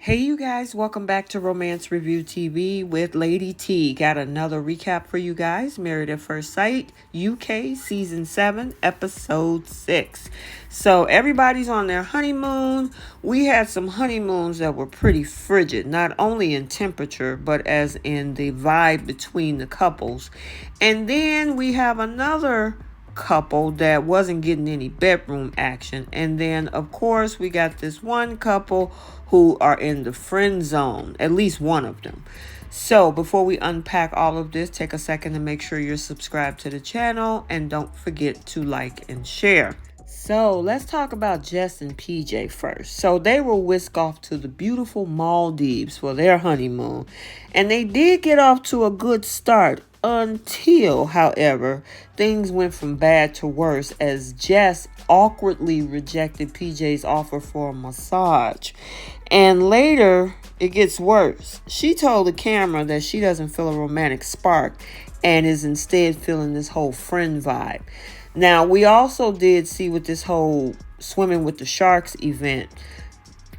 Hey you guys, welcome back to Romance Review TV with Lady T. Got another recap for you guys. Married at First Sight, UK Season 7, Episode 6. So everybody's on their honeymoon. We had some honeymoons that were pretty frigid, not only in temperature, but as in the vibe between the couples. And then we have another couple that wasn't getting any bedroom action. And then, of course, we got this one couple who are in the friend zone, at least one of them. So before we unpack all of this, take a second to make sure you're subscribed to the channel and don't forget to like and share. So let's talk about Jess and PJ first. So they were whisked off to the beautiful Maldives for their honeymoon. And they did get off to a good start until, however, things went from bad to worse as Jess awkwardly rejected PJ's offer for a massage. And later, it gets worse. She told the camera that she doesn't feel a romantic spark and is instead feeling this whole friend vibe. Now, we also did see with this whole swimming with the sharks event,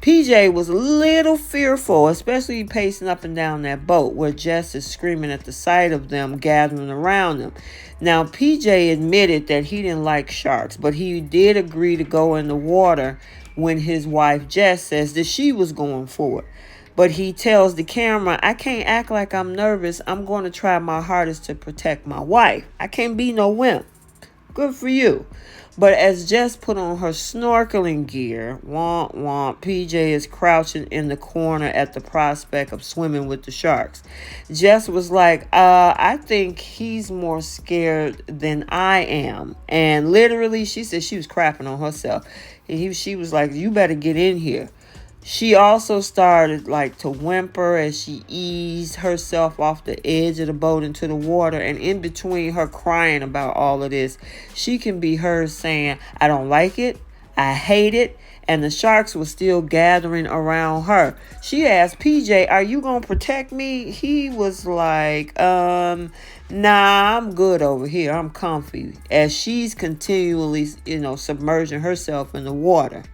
PJ was a little fearful, especially pacing up and down that boat where Jess is screaming at the sight of them gathering around them. Now, PJ admitted that he didn't like sharks, but he did agree to go in the water when his wife Jess says that she was going for it. But he tells the camera, I can't act like I'm nervous. I'm going to try my hardest to protect my wife. I can't be no wimp. Good for you. But as Jess put on her snorkeling gear, PJ is crouching in the corner at the prospect of swimming with the sharks. Jess was like, I think he's more scared than I am. And literally, she said she was crapping on herself. She was like, you better get in here. She also started to whimper as she eased herself off the edge of the boat into the water. And in between her crying about all of this, she can be heard saying, I don't like it. I hate it. And the sharks were still gathering around her. She asked PJ, are you going to protect me? He was like, nah, I'm good over here. I'm comfy. As she's continually, submerging herself in the water.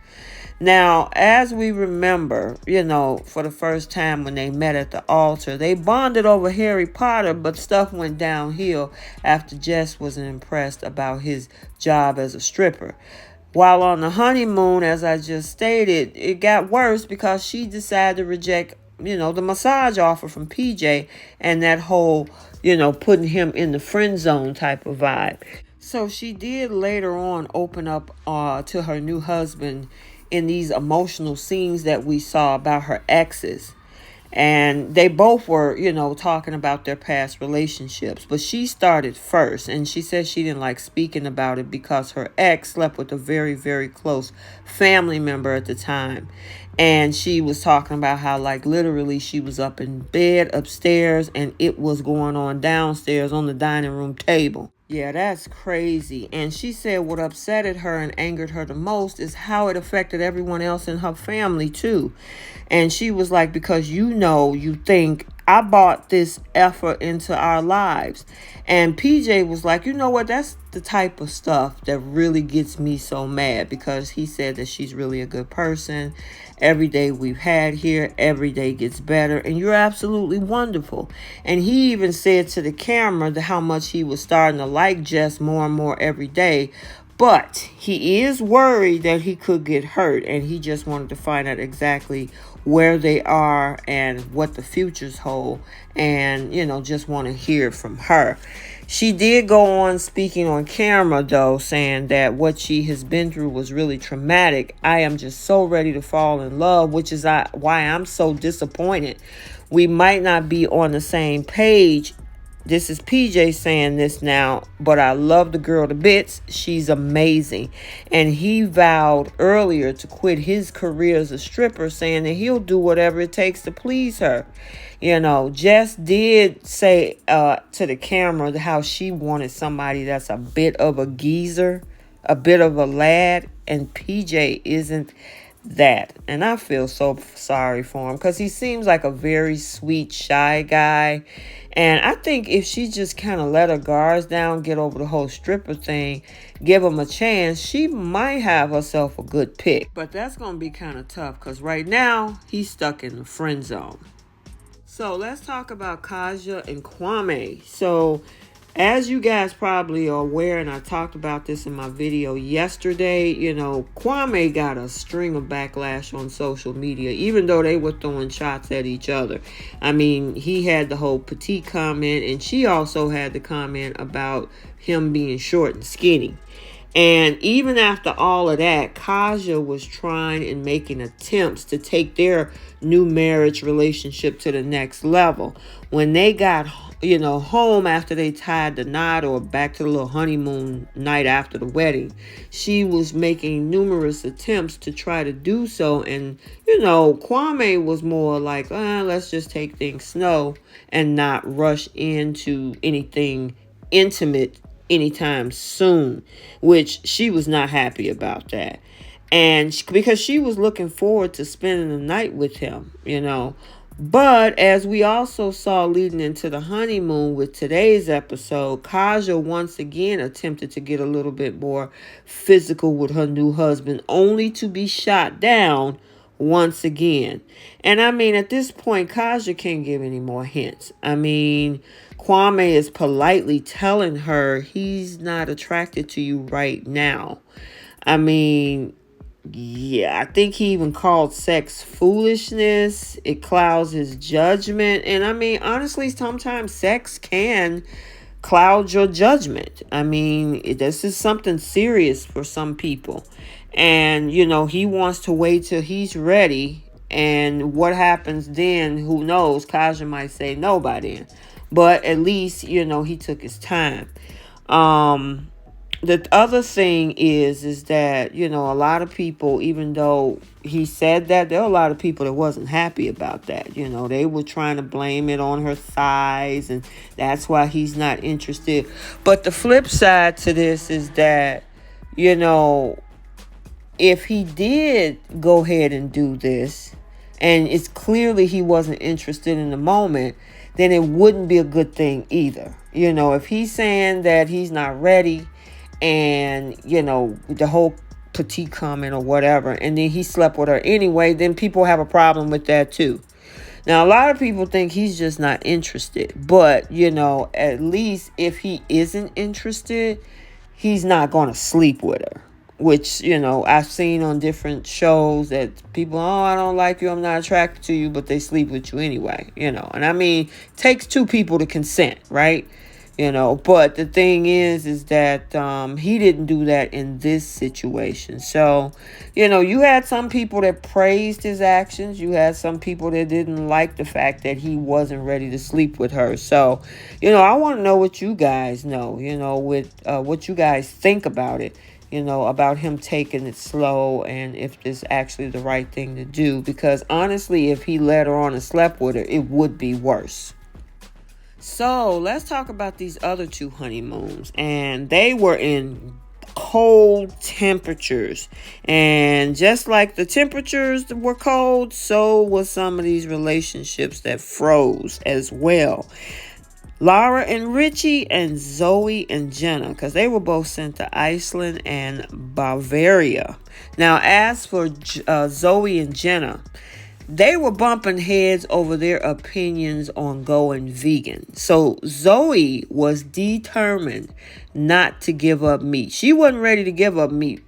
Now, as we remember, for the first time when they met at the altar, they bonded over Harry Potter, but stuff went downhill after Jess wasn't impressed about his job as a stripper. While on the honeymoon, as I just stated, it got worse because she decided to reject, the massage offer from PJ and that whole, putting him in the friend zone type of vibe. So she did later on open up to her new husband in these emotional scenes that we saw about her exes. And they both were, talking about their past relationships. But she started first. And she said she didn't like speaking about it because her ex slept with a very, very close family member at the time. And she was talking about how, literally she was up in bed upstairs and it was going on downstairs on the dining room table. Yeah, that's crazy. And she said what upsetted her and angered her the most is how it affected everyone else in her family, too. And she was like, because you think I brought this effort into our lives. And PJ was like, you know what? That's the type of stuff that really gets me so mad, because he said that she's really a good person. Every day we've had here, every day gets better. And you're absolutely wonderful. And he even said to the camera how much he was starting to like Jess more and more every day. But he is worried that he could get hurt, and he just wanted to find out exactly where they are and what the futures hold, and, just want to hear from her. She did go on speaking on camera, though, saying that what she has been through was really traumatic. I am just so ready to fall in love, which is why I'm so disappointed. We might not be on the same page. This is PJ saying this now, but I love the girl to bits. She's amazing. And he vowed earlier to quit his career as a stripper, saying that he'll do whatever it takes to please her. Jess did say to the camera how she wanted somebody that's a bit of a geezer, a bit of a lad, and PJ isn't that. And I feel so sorry for him because he seems like a very sweet, shy guy. And I think if she just kind of let her guards down, get over the whole stripper thing, give him a chance, she might have herself a good pick. But that's going to be kind of tough because right now he's stuck in the friend zone. So let's talk about Kaia and Kwame. So as you guys probably are aware, and I talked about this in my video yesterday, Kwame got a string of backlash on social media, even though they were throwing shots at each other. I mean, he had the whole petite comment, and she also had the comment about him being short and skinny. And even after all of that, Kaia was trying and making attempts to take their new marriage relationship to the next level. When they got, home after they tied the knot or back to the little honeymoon night after the wedding, she was making numerous attempts to try to do so. And, Kwame was more like, let's just take things slow and not rush into anything intimate anytime soon, which she was not happy about that. And because she was looking forward to spending the night with him, But as we also saw leading into the honeymoon with today's episode, Kaia once again attempted to get a little bit more physical with her new husband, only to be shot down once again. And I mean, at this point, Kaia can't give any more hints. I mean, Kwame is politely telling her he's not attracted to you right now. I mean, yeah, I think he even called sex foolishness. It clouds his judgment. And I mean, honestly, sometimes sex can cloud your judgment. I mean, this is something serious for some people. And, he wants to wait till he's ready. And what happens then, who knows? Kaia might say no by then. But at least, he took his time. The other thing is that, a lot of people, even though he said that, there are a lot of people that wasn't happy about that. They were trying to blame it on her size, and that's why he's not interested. But the flip side to this is that, if he did go ahead and do this, and it's clearly he wasn't interested in the moment, then it wouldn't be a good thing either. If he's saying that he's not ready, and, the whole petite comment or whatever, and then he slept with her anyway, then people have a problem with that too. Now, a lot of people think he's just not interested. But, at least if he isn't interested, he's not going to sleep with her. Which, I've seen on different shows that people, I don't like you, I'm not attracted to you, but they sleep with you anyway, And I mean, it takes two people to consent, right? But the thing is that he didn't do that in this situation. So, you had some people that praised his actions. You had some people that didn't like the fact that he wasn't ready to sleep with her. So, I want to know what you guys know, with what you guys think about it, about him taking it slow and if it's actually the right thing to do. Because honestly, if he let her on and slept with her, it would be worse. So let's talk about these other two honeymoons. And they were in cold temperatures. And just like the temperatures were cold, so was some of these relationships that froze as well. Lara and Richie, and Zoe and Jenna, because they were both sent to Iceland and Bavaria. Now, as for Zoe and Jenna, they were bumping heads over their opinions on going vegan. So Zoe was determined not to give up meat. She wasn't ready to give up meat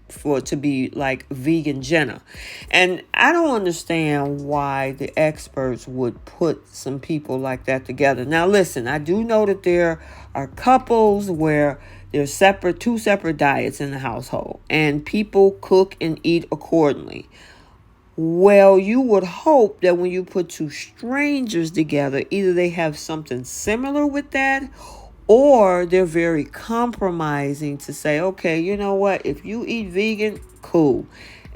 to be like vegan Jenna. And I don't understand why the experts would put some people like that together. Now, listen, I do know that there are couples where there's two separate diets in the household, and people cook and eat accordingly. Well, you would hope that when you put two strangers together, either they have something similar with that, or they're very compromising to say, okay, you know what? If you eat vegan, cool.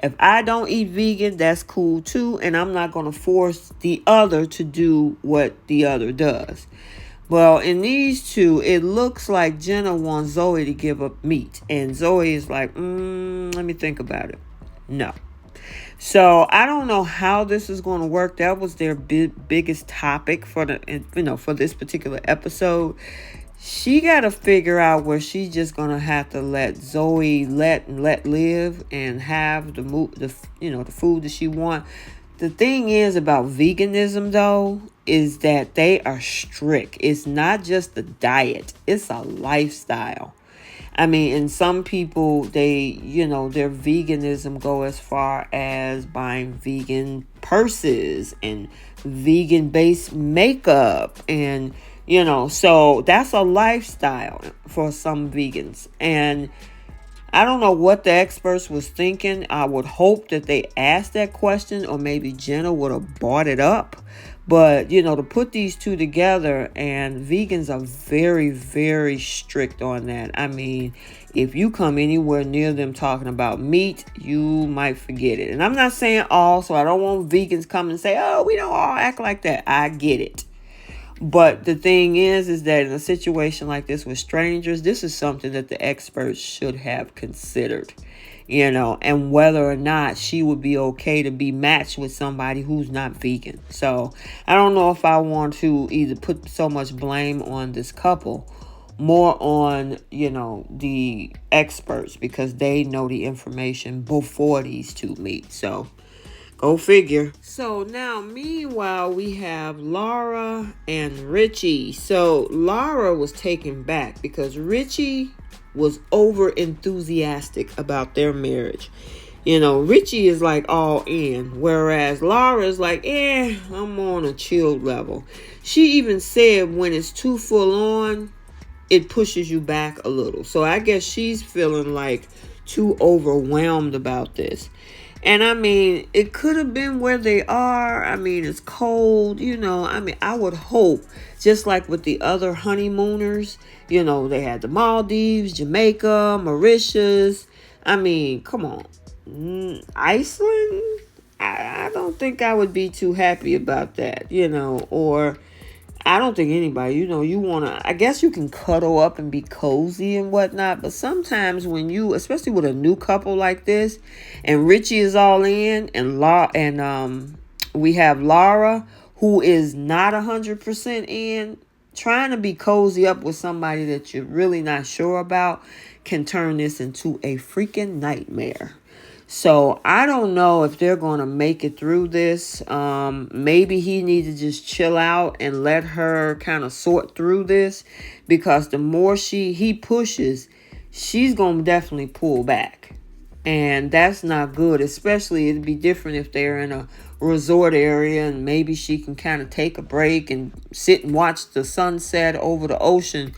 If I don't eat vegan, that's cool too. And I'm not going to force the other to do what the other does. Well, in these two, it looks like Jenna wants Zoe to give up meat. And Zoe is like, let me think about it. No. So I don't know how this is going to work. That was their biggest topic for for this particular episode. She got to figure out where she's just going to have to let Zoe let live and have the food that she wants. The thing is about veganism, though, is that they are strict. It's not just a diet. It's a lifestyle. I mean, and some people, their veganism go as far as buying vegan purses and vegan-based makeup. And, so that's a lifestyle for some vegans. And I don't know what the experts was thinking. I would hope that they asked that question, or maybe Jenna would have brought it up. But, to put these two together, and vegans are very, very strict on that. I mean, if you come anywhere near them talking about meat, you might forget it. And I'm not saying all, so I don't want vegans come and say, oh, we don't all act like that. I get it. But the thing is that in a situation like this with strangers, this is something that the experts should have considered. And whether or not she would be okay to be matched with somebody who's not vegan. So I don't know if I want to either put so much blame on this couple, more on, the experts, because they know the information before these two meet. So go figure. So now, meanwhile, we have Laura and Richie. So Laura was taken back because Richie was over enthusiastic about their marriage. Richie is like all in, whereas Laura is like, I'm on a chilled level. She even said when it's too full on, it pushes you back a little. So I guess she's feeling like too overwhelmed about this. And I mean, it could have been where they are. I mean, it's cold, I would hope, just like with the other honeymooners, they had the Maldives, Jamaica, Mauritius. I mean, come on. Iceland? I don't think I would be too happy about that, or I don't think anybody, I guess you can cuddle up and be cozy and whatnot. But sometimes when especially with a new couple like this, and Richie is all in, and we have Laura, who is not 100% in, trying to be cozy up with somebody that you're really not sure about can turn this into a freaking nightmare. So I don't know if they're going to make it through this. Maybe he needs to just chill out and let her kind of sort through this, because the more he pushes, she's going to definitely pull back. And that's not good. Especially it'd be different if they're in a resort area and maybe she can kind of take a break and sit and watch the sunset over the ocean.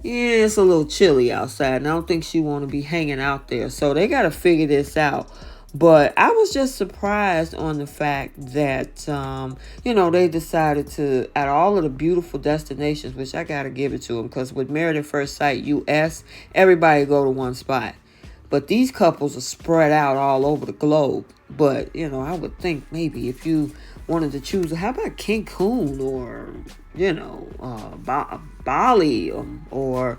Yeah, it's a little chilly outside, and I don't think she want to be hanging out there. So they got to figure this out. But I was just surprised on the fact that, they decided to, at all of the beautiful destinations, which I got to give it to them, because with Married at First Sight US, everybody go to one spot. But these couples are spread out all over the globe. But, I would think maybe if you wanted to choose, how about Cancun or, Bali or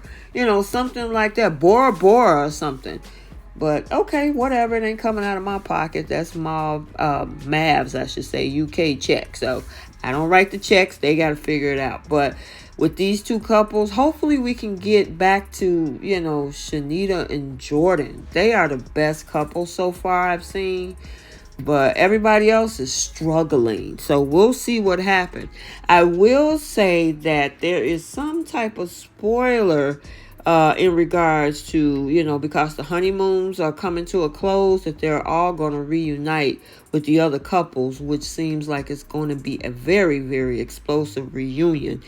something like that, Bora Bora or something. But okay, whatever, it ain't coming out of my pocket. That's my MAFS, I should say, UK check. So I don't write the checks. They got to figure it out. But with these two couples, hopefully we can get back to, Shanita and Jordan. They are the best couple so far I've seen. But everybody else is struggling. So we'll see what happens. I will say that there is some type of spoiler in regards to, because the honeymoons are coming to a close, that they're all going to reunite with the other couples, which seems like it's going to be a very, very explosive reunion.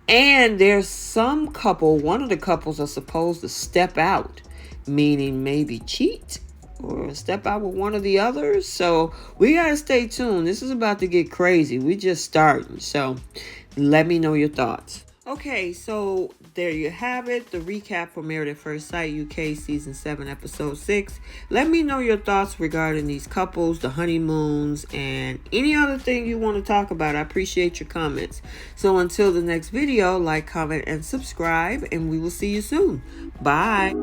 And there's some couple, one of the couples are supposed to step out, meaning maybe cheat or step out with one of the others. So we got to stay tuned. This is about to get crazy. We just starting. So let me know your thoughts. Okay, so there you have it. The recap for Married at First Sight UK Season 7, Episode 6. Let me know your thoughts regarding these couples, the honeymoons, and any other thing you want to talk about. I appreciate your comments. So until the next video, like, comment, and subscribe, and we will see you soon. Bye.